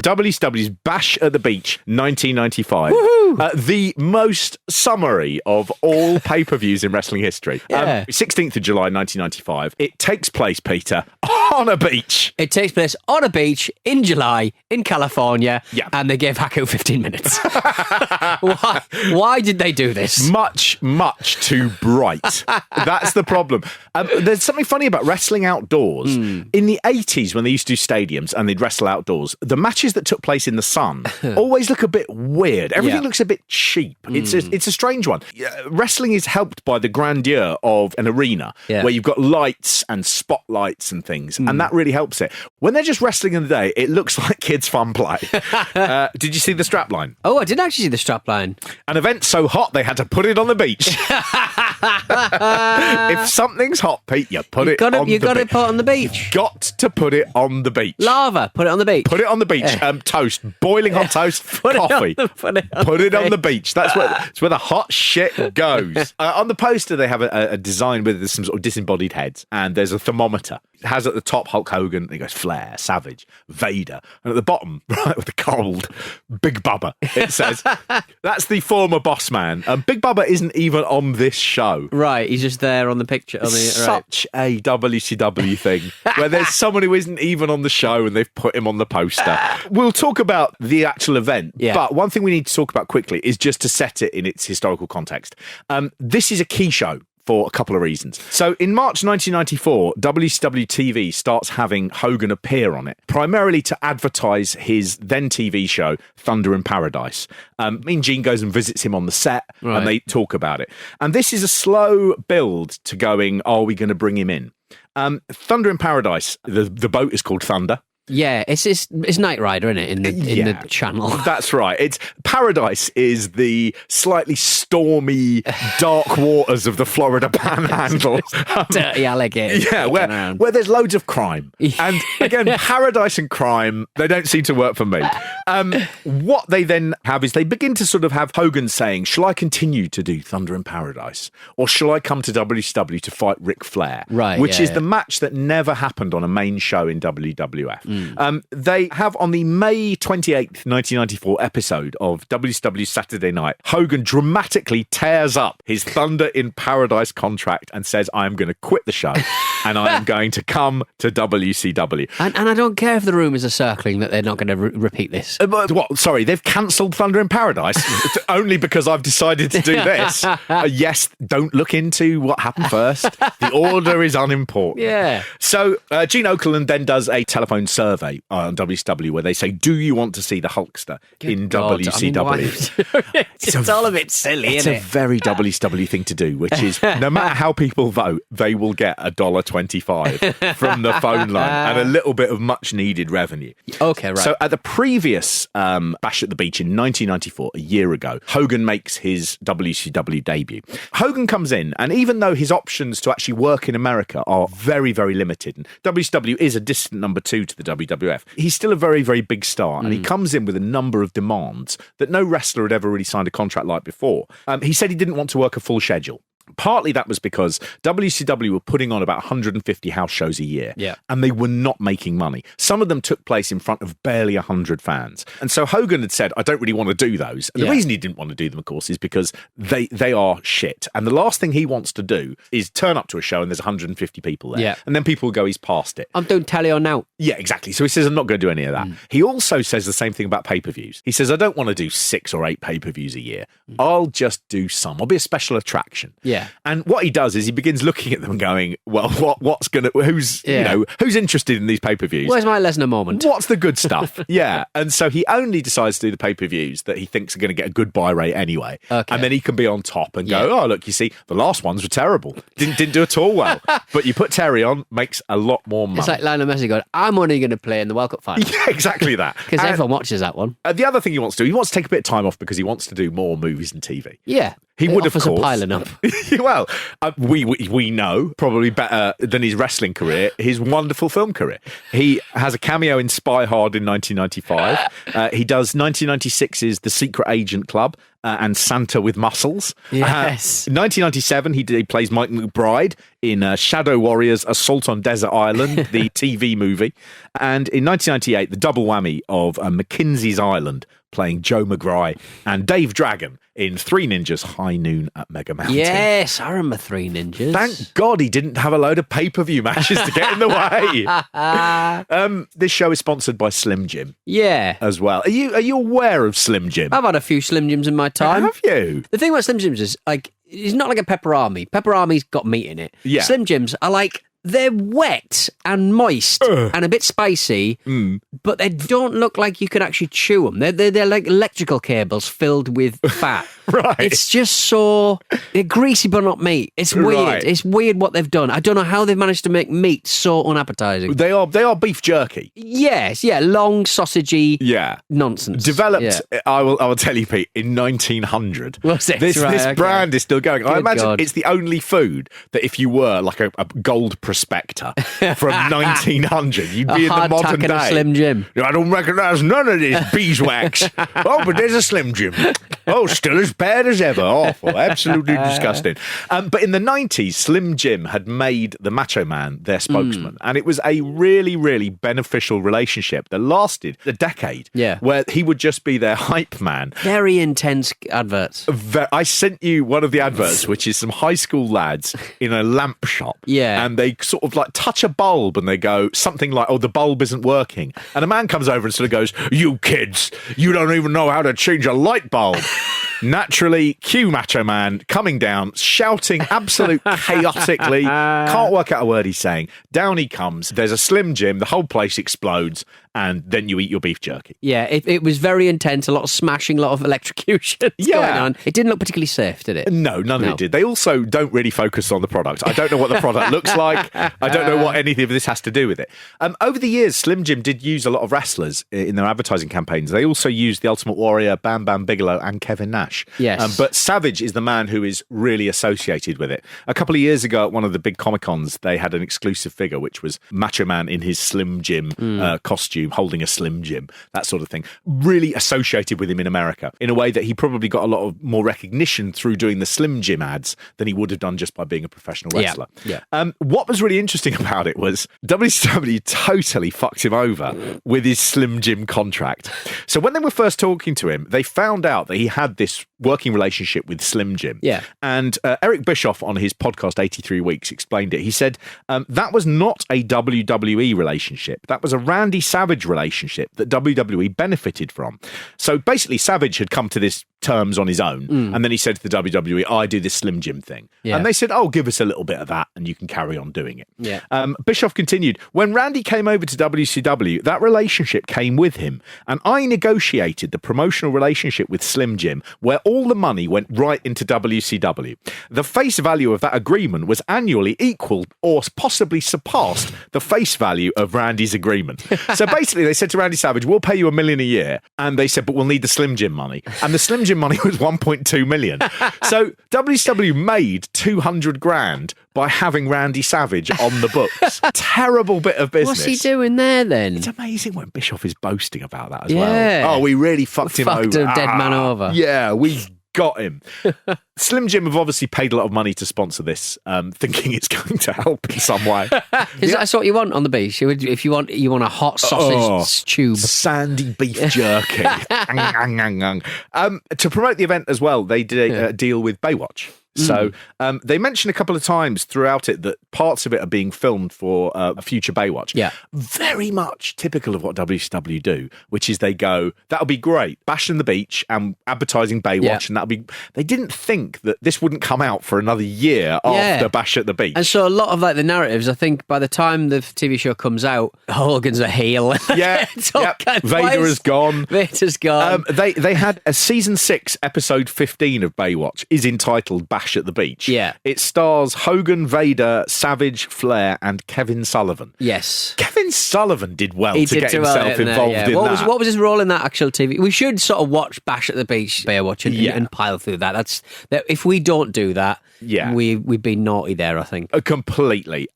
WCW's Bash at the Beach 1995. The most summary of all pay-per-views in wrestling history. 16th of July 1995. It takes place, Peter, on a beach. It takes place on a beach in July in California, and they gave Haku 15 minutes. Why did they do this? Much too bright. That's the problem. There's something funny about wrestling outdoors. In the 80s, when they used to do stadiums and they'd wrestle outdoors, the matches that took place in the sun always look a bit weird. Everything looks a bit cheap. It's a strange one. Wrestling is helped by the grandeur of an arena where you've got lights and spotlights and things, and that really helps it. When they're just wrestling in the day, it looks like kids' fun play. Did you see the strapline? Oh, I did actually see the strapline. An event so hot they had to put it on the beach. If something's hot, Pete, you put it on the beach. You got to put it on the beach. Got to put it on the beach. Lava, put it on the beach. Put it on the beach. Toast, boiling hot toast, coffee. Put it on the beach. That's where the hot shit goes. On the poster, they have a design with some sort of disembodied heads, and there's a thermometer. It has at the top Hulk Hogan, and it goes Flair, Savage, Vader, and at the bottom, right with the cold, Big Bubba. It says that's the former boss man. Big Bubba isn't even on this show. Right, he's just there on the picture. Such a WCW thing, where there's someone who isn't even on the show and they've put him on the poster. We'll talk about the actual event, but one thing we need to talk about quickly is just to set it in its historical context. This is a key show for a couple of reasons. So in March 1994, WCW TV starts having Hogan appear on it, primarily to advertise his then TV show, Thunder in Paradise. Mean Gene goes and visits him on the set, and they talk about it. And this is a slow build to going, are we going to bring him in? Thunder in Paradise, the boat is called Thunder. Yeah, it's Knight Rider, isn't it, in the channel? That's right. It's Paradise is the slightly stormy, dark waters of the Florida Panhandle. Dirty alligator. Yeah, where there's loads of crime. And again, Paradise and crime, they don't seem to work for me. What they then have is they begin to sort of have Hogan saying, shall I continue to do Thunder in Paradise? Or shall I come to WCW to fight Ric Flair? Right, which is the match that never happened on a main show in WWF. They have on the May 28th, 1994 episode of WCW Saturday Night, Hogan dramatically tears up his Thunder in Paradise contract and says, I am going to quit the show and I am going to come to WCW. And I don't care if the rumours are circling that they're not going to repeat this. What? Sorry, they've cancelled Thunder in Paradise only because I've decided to do this. Yes, don't look into what happened first. The order is unimportant. Yeah. So Gene Okerlund then does a telephone survey on WCW where they say, do you want to see the Hulkster in WCW? It's all a bit silly, isn't it? It's a very WCW thing to do, which is no matter how people vote, they will get $1.25 from the phone line and a little bit of much needed revenue. Okay, right. So at the previous Bash at the Beach in 1994, a year ago, Hogan makes his WCW debut. Hogan comes in, and even though his options to actually work in America are very, very limited, and WCW is a distant number 2 to the WWF, he's still a very, very big star, and he comes in with a number of demands that no wrestler had ever really signed a contract like before. He said he didn't want to work a full schedule. Partly that was because WCW were putting on about 150 house shows a year, and they were not making money. Some of them took place in front of barely 100 fans. And so Hogan had said, I don't really want to do those. And the reason he didn't want to do them, of course, is because they are shit. And the last thing he wants to do is turn up to a show and there's 150 people there. Yeah. And then people will go, he's past it. I'm doing telly on now. Yeah, exactly. So he says, I'm not going to do any of that. He also says the same thing about pay-per-views. He says, I don't want to do 6 or 8 pay-per-views a year. I'll just do some. I'll be a special attraction. Yeah. And what he does is he begins looking at them and going, well, who's interested in these pay-per-views? Where's my Lesnar moment? What's the good stuff? Yeah. And so he only decides to do the pay-per-views that he thinks are going to get a good buy rate anyway. Okay. And then he can be on top and go, oh, look, you see, the last ones were terrible. Didn't do at all well. But you put Terry on, makes a lot more money. It's like Lionel Messi going, I'm only going to play in the World Cup final. Yeah, exactly that. Because everyone watches that one. The other thing he wants to do, he wants to take a bit of time off because he wants to do more movies and TV. Yeah. He would, of course. piling up. Well, we know, probably better than his wrestling career, his wonderful film career. He has a cameo in Spy Hard in 1995. He does 1996's The Secret Agent Club and Santa with Muscles. Yes. 1997, he plays Mike McBride in Shadow Warriors Assault on Desert Island, the TV movie. And in 1998, the double whammy of Mackenzie's Island, playing Joe McGraw, and Dave Dragon in Three Ninjas High Noon at Mega Mountain. Yes, I remember Three Ninjas. Thank God he didn't have a load of pay-per-view matches to get in the way. This show is sponsored by Slim Jim. Yeah. As well. Are you aware of Slim Jim? I've had a few Slim Jims in my time. Have you? The thing about Slim Jims is, like, it's not like a Pepperami. Pepperami's got meat in it. Yeah. Slim Jims are like, they're wet and moist and a bit spicy, but they don't look like you can actually chew them. They're like electrical cables filled with fat. Right. It's just they're greasy but not meat. It's weird. Right. It's weird what they've done. I don't know how they've managed to make meat so unappetizing. They are beef jerky. Yes, yeah, long, sausagey nonsense. Developed, I will tell you, Pete, in 1900. What's it? This brand is still going. I imagine it's the only food that if you were like a gold prospector from 1900, you'd be in the modern day. A Slim Jim. I don't recognise none of this beeswax. Oh, but there's a Slim Jim. Oh, still as bad as ever. Awful. Absolutely disgusting. But in the 90s, Slim Jim had made the Macho Man their spokesman. And it was a really, really beneficial relationship that lasted a decade. Yeah. Where he would just be their hype man. Very intense adverts. I sent you one of the adverts, which is some high school lads in a lamp shop. Yeah. And they sort of like touch a bulb and they go something like, oh, the bulb isn't working. And a man comes over and sort of goes, you kids, you don't even know how to change a light bulb. Naturally, cue Macho Man coming down, shouting absolute chaotically. Can't work out a word he's saying. Down he comes. There's a Slim Jim. The whole place explodes. And then you eat your beef jerky. Yeah, it was very intense. A lot of smashing, a lot of electrocution going on. It didn't look particularly safe, did it? No, none of it did. They also don't really focus on the product. I don't know what the product looks like. I don't know what anything of this has to do with it. Over the years, Slim Jim did use a lot of wrestlers in their advertising campaigns. They also used the Ultimate Warrior, Bam Bam Bigelow, and Kevin Nash. Yes. But Savage is the man who is really associated with it. A couple of years ago at one of the big Comic-Cons, they had an exclusive figure, which was Macho Man in his Slim Jim costume, holding a Slim Jim, that sort of thing. Really associated with him in America in a way that he probably got a lot of more recognition through doing the Slim Jim ads than he would have done just by being a professional wrestler. Yeah. What was really interesting about it was WCW totally fucked him over with his Slim Jim contract. So when they were first talking to him, they found out that he had this working relationship with Slim Jim. Yeah. And Eric Bischoff on his podcast 83 Weeks explained it. He said that was not a WWE relationship. That was a Randy Savage relationship that WWE benefited from. So basically, Savage had come to this terms on his own, and then he said to the WWE, I do this Slim Jim thing. Yeah. And they said, oh, give us a little bit of that and you can carry on doing it. Yeah. Bischoff continued, when Randy came over to WCW, that relationship came with him, and I negotiated the promotional relationship with Slim Jim where all the money went right into WCW. The face value of that agreement was annually equal or possibly surpassed the face value of Randy's agreement. So basically they said to Randy Savage, we'll pay you $1 million a year. And they said, but we'll need the Slim Jim money. And the Slim Jim money was 1.2 million. So WCW made 200 grand by having Randy Savage on the books. Terrible bit of business. What's he doing there then? It's amazing when Bischoff is boasting about that as well. Oh, we really fucked him over. Fucked a dead man over. Yeah, we got him. Slim Jim have obviously paid a lot of money to sponsor this, thinking it's going to help in some way. That's what you want on the beach. If you want a hot sausage tube, sandy beef jerky. To promote the event as well, they did a deal with Baywatch. So they mention a couple of times throughout it that parts of it are being filmed for a future Baywatch. Yeah. Very much typical of what WCW do, which is they go, that'll be great, bashing the beach and advertising Baywatch, and that'll be... They didn't think that this wouldn't come out for another year after Bash at the Beach. And so a lot of like the narratives, I think by the time the TV show comes out, Hogan's a heel. Yeah. Vader is gone. Vader's gone. They had a season 6, episode 15 of Baywatch is entitled Bash at the Beach. Yeah. It stars Hogan, Vader, Savage, Flair, and Kevin Sullivan. Yes. Kevin Kevin Sullivan did well He to did get do well himself in there, involved yeah. in that. What was his role in that actual TV? We should sort of watch Bash at the Beach, Baywatch, and pile through that. If we don't do that, we've been naughty there, I think. Completely.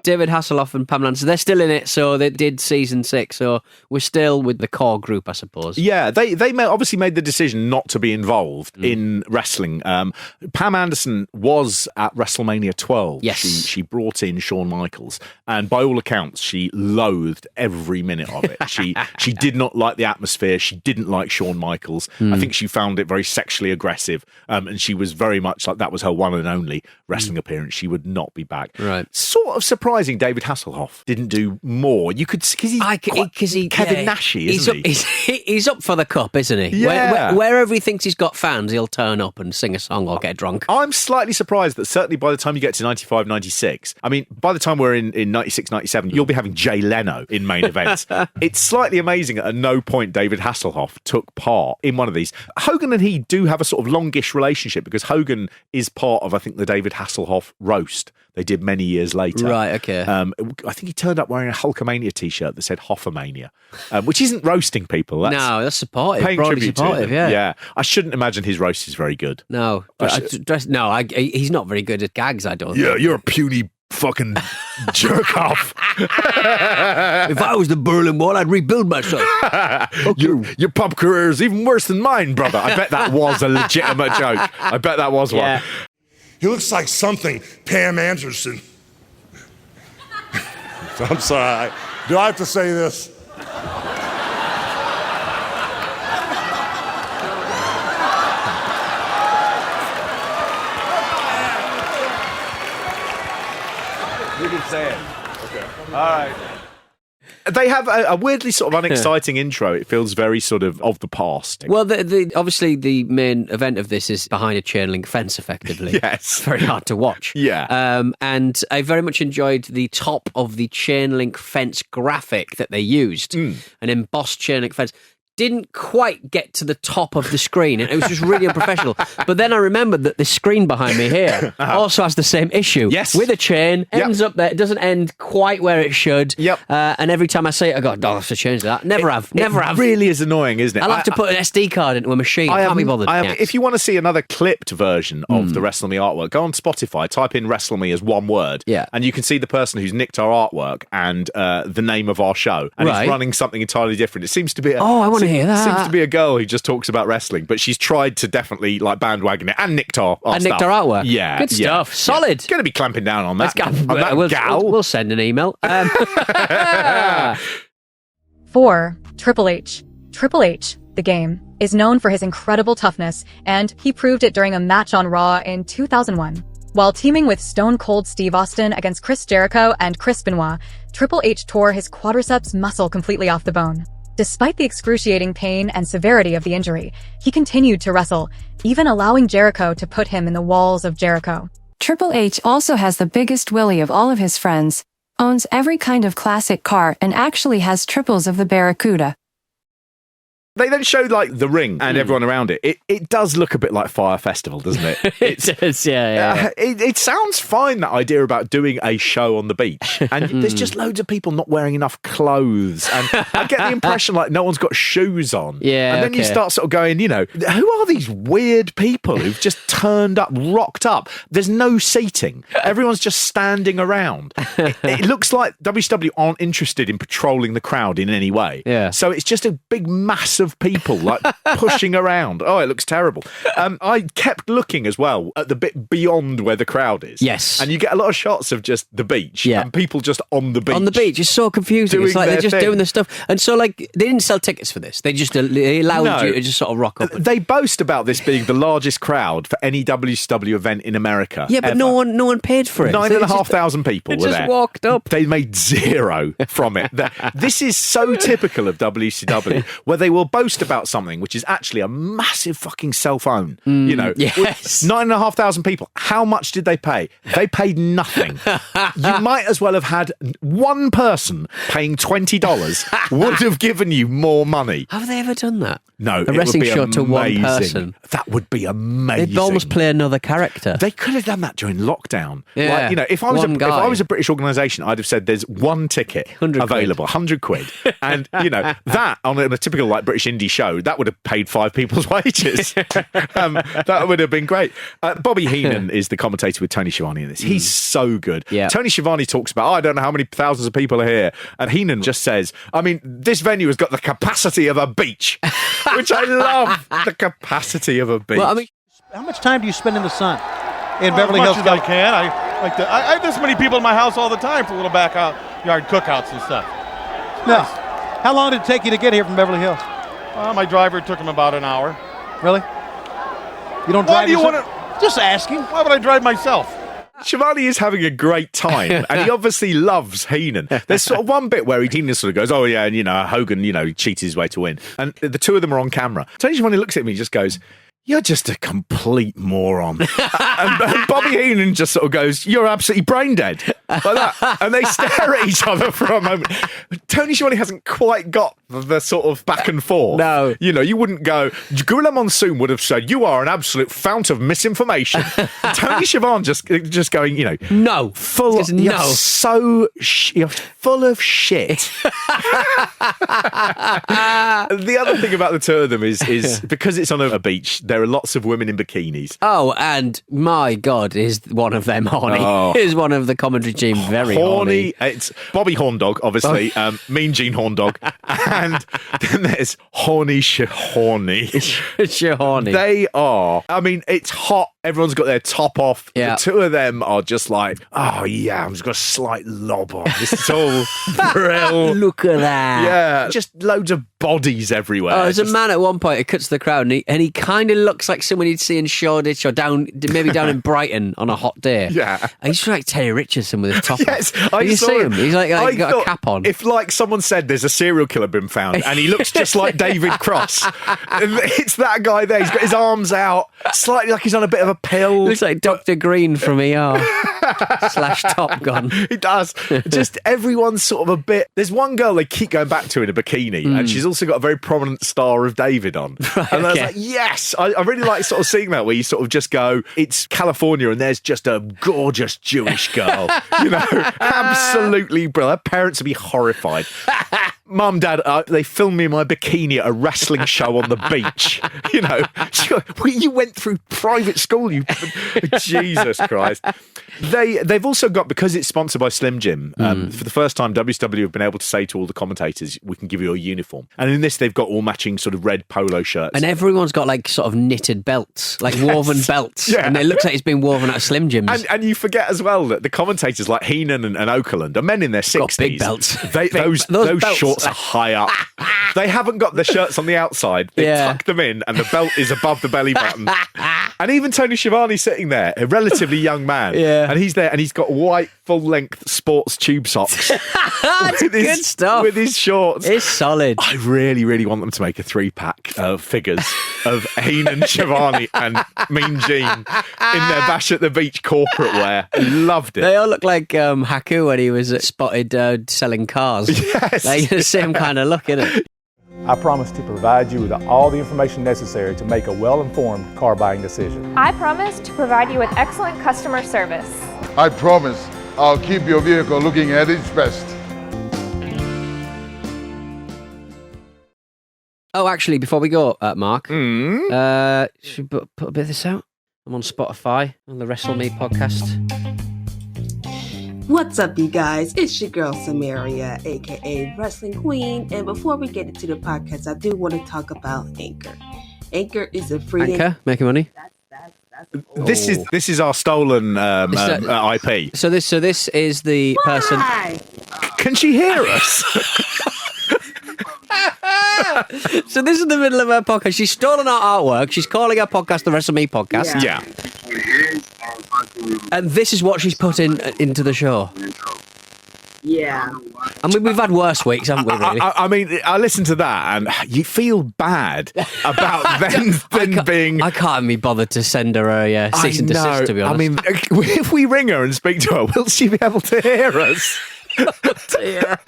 David Hasselhoff and Pam Lancer, they're still in it, so they did season 6, so we're still with the core group, I suppose. Yeah, they obviously made the decision not to be involved in wrestling. Pam Anderson was at WrestleMania 12. Yes. She brought in Shawn Michaels, and by all accounts, she loathed every minute of it. She did not like the atmosphere. She didn't like Shawn Michaels. I think she found it very sexually aggressive, and she was very much like that was her one and only wrestling appearance. She would not be back. Right. Sort of surprising David Hasselhoff didn't do more. You could, because he's Kevin Nashy, isn't he? He's up for the cup, isn't he? Yeah. Wherever he thinks he's got fans, he'll turn up and sing a song or get drunk. I'm slightly surprised that certainly by the time you get to 95, 96, I mean, by the time we're in 96, 97, you'll be having Jay Leno in main events. It's slightly amazing at no point David Hasselhoff took part in one of these. Hogan and he do have a sort of longish relationship because Hogan is part of, I think, the David Hasselhoff roast they did many years later. Right, okay. I think he turned up wearing a Hulkamania t-shirt that said Hoffamania, which isn't roasting people. That's supportive. Paying Broadly tribute supportive, to them. yeah. I shouldn't imagine his roast is very good. No. He's not very good at gags, I don't Yeah, think. you're a puny fucking jerk off. If I was the Berlin Wall, I'd rebuild myself. Your pop career is even worse than mine, brother. I bet that was a legitimate joke. I bet that was one. He looks like something, Pam Anderson. I'm sorry. Do I have to say this? You can say it. Okay. All right. They have a weirdly sort of unexciting intro. It feels very sort of the past. Well, obviously the main event of this is behind a chain link fence, effectively. Yes. It's very hard to watch. Yeah. And I very much enjoyed the top of the chain link fence graphic that they used. An embossed chain link fence. Didn't quite get to the top of the screen. It was just really unprofessional. But then I remembered that the screen behind me here also has the same issue. Yes. With a chain, ends up there. It doesn't end quite where it should. Yep. And every time I say it, I go, I'll have to change that. Never have. It really is annoying, isn't it? I'll have to put an SD card into a machine. I can't be bothered. If you want to see another clipped version of the WrestleMania artwork, go on Spotify, type in WrestleMania as one word, and you can see the person who's nicked our artwork and the name of our show, and it's running something entirely different. It seems to be I want to hear that. Seems to be a girl who just talks about wrestling, but she's tried to definitely like bandwagon it and nicked our stuff. Nicked our artwork. Yeah. Good stuff. Solid. Going to be clamping down on that. We'll send an email. 4. Triple H. Triple H, the game, is known for his incredible toughness, and he proved it during a match on Raw in 2001. While teaming with Stone Cold Steve Austin against Chris Jericho and Chris Benoit, Triple H tore his quadriceps muscle completely off the bone. Despite the excruciating pain and severity of the injury, he continued to wrestle, even allowing Jericho to put him in the walls of Jericho. Triple H also has the biggest willy of all of his friends, owns every kind of classic car, and actually has triples of the Barracuda. They then showed like the ring and everyone around it. It does look a bit like Fire Festival, doesn't it? It does, yeah. It sounds fine, that idea about doing a show on the beach. And there's just loads of people not wearing enough clothes. And I get the impression like no one's got shoes on. Yeah. And then you start sort of going, who are these weird people who've just turned up, rocked up? There's no seating. Everyone's just standing around. It looks like WCW aren't interested in patrolling the crowd in any way. Yeah. So it's just a big mass of people like pushing around. Oh, it looks terrible. I kept looking as well at the bit beyond where the crowd is. Yes. And you get a lot of shots of just the beach and people just on the beach. On the beach. It's so confusing. It's like they're just doing the stuff. And so like they didn't sell tickets for this. They just allowed you to just sort of rock up. They boast about this being the largest crowd for any WCW event in America. Yeah, but ever. no one paid for it. 9,500 people were there. Just walked up. They made zero from it. This is so typical of WCW, where they will boast about something which is actually a massive fucking cell phone. You know, yes. 9,500 people. How much did they pay? They paid nothing. You might as well have had one person paying $20 would have given you more money. Have they ever done that? No, a wrestling show to one person. That would be amazing. They'd almost play another character. They could have done that during lockdown. Yeah. Like, you know, if I was a British organisation, I'd have said there's one ticket available, 100 quid, and you know that on a typical like British indie show, that would have paid 5 people's wages. That would have been great. Bobby Heenan is the commentator with Tony Schiavone in this. He's so good. Yeah. Tony Schiavone talks about, I don't know how many thousands of people are here, and Heenan just says, I mean, this venue has got the capacity of a beach. Which I love, the capacity of a beach. Well, I mean, how much time do you spend in the sun in Beverly Hills? As much as I can. I have this many people in my house all the time for little backyard cookouts and stuff. No. How long did it take you to get here from Beverly Hills? My driver took him about an hour. Really? You don't drive? Why do you want to? Just asking. Why would I drive myself? Schiavone is having a great time, and he obviously loves Heenan. There's sort of one bit where Heenan sort of goes, oh yeah, and you know, Hogan, you know, cheated his way to win. And the two of them are on camera. Tony Schiavone looks at me and just goes, you're just a complete moron. and Bobby Heenan just sort of goes, you're absolutely brain dead. Like that. And they stare at each other for a moment. Tony Schiavone hasn't quite got the sort of back and forth. No. You know, you wouldn't go, Gorilla Monsoon would have said, you are an absolute fount of misinformation. Tony Schiavone just going, you know, no. You're full of shit. The other thing about the two of them is because it's on a beach, there are lots of women in bikinis. Oh, and my God, is one of them horny? Oh. Is one of the commentary team very horny? It's Bobby Horndog, obviously, Mean Gene Horndog, and then there's Horny Shahorny. Shahorny. They are, I mean, it's hot. Everyone's got their top off. Yeah. The two of them are just like, oh yeah, I'm just got a slight lob on. This is all thrill. Look at that. Yeah, just loads of bodies everywhere. Oh, there's a man at one point who cuts to the crowd and he kind of looks like someone you'd see in Shoreditch or maybe down in Brighton on a hot day. Yeah. And he's like Terry Richardson with his top Yes, on. You see him? He's like got a cap on. If like someone said there's a serial killer been found and he looks just like David Cross, it's that guy there. He's got his arms out, slightly like he's on a bit of a pill. Looks like Dr. Green from ER / Top Gun. He does. Just everyone's sort of a bit. There's one girl they keep going back to in a bikini, and she's also got a very prominent Star of David on. Right, and I was like, yes, I really like sort of seeing that where you sort of just go, it's California, and there's just a gorgeous Jewish girl. You know, absolutely brilliant. Her parents would be horrified. Mum, Dad, they filmed me in my bikini at a wrestling show on the beach. You know, you went through private school, you Jesus Christ. They've also got, because it's sponsored by Slim Jim, for the first time WCW have been able to say to all the commentators, we can give you a uniform. And in this, they've got all matching sort of red polo shirts. And everyone's got like sort of knitted belts, like woven belts. Yeah. And it looks like it's been woven out of Slim Jims. And you forget as well that the commentators like Heenan and Okerlund are men in their 60s. Got big belts. Those belts. Shorts are high up. They haven't got the shirts on the outside. They tuck them in and the belt is above the belly button. And even Tony Schiavone's sitting there, a relatively young man. Yeah. And he's there and he's got white full-length sports tube socks. That's good stuff. With his shorts. It's solid. I really, really want them to make a 3-pack of figures of Heenan, Schiavone and Mean Gene in their Bash at the Beach corporate wear. Loved it. They all look like Haku when he was spotted selling cars. Yes. Like the same kind of look, isn't it? I promise to provide you with all the information necessary to make a well-informed car buying decision. I promise to provide you with excellent customer service. I promise I'll keep your vehicle looking at its best. Oh, actually, before we go, Mark, should we put a bit of this out? I'm on Spotify on the Wrestle Me podcast. What's up, you guys? It's your girl Samaria, aka Wrestling Queen. And before we get into the podcast, I do want to talk about Anchor. Anchor is a free. Anchor, making money. This is our stolen IP. So this is the person. Can she hear us? So this is the middle of her podcast. She's stolen our artwork. She's calling our podcast the Wrestle Me podcast. Yeah. And this is what she's put into the show. Yeah. I mean, we've had worse weeks, haven't we, really? I mean, I listen to that and you feel bad about them being... I can't be bothered to send her a cease and desist, to be honest. I mean, if we ring her and speak to her, will she be able to hear us? Dear.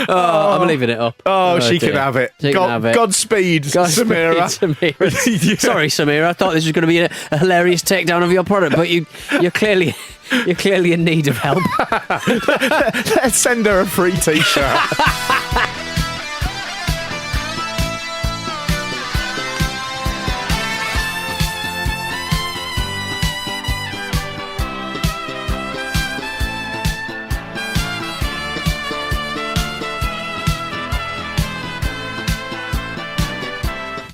I'm leaving it up. She can have it. Godspeed, Samira. Samira. Sorry, Samira. I thought this was going to be a hilarious takedown of your product, but you're clearly in need of help. Let's send her a free t-shirt.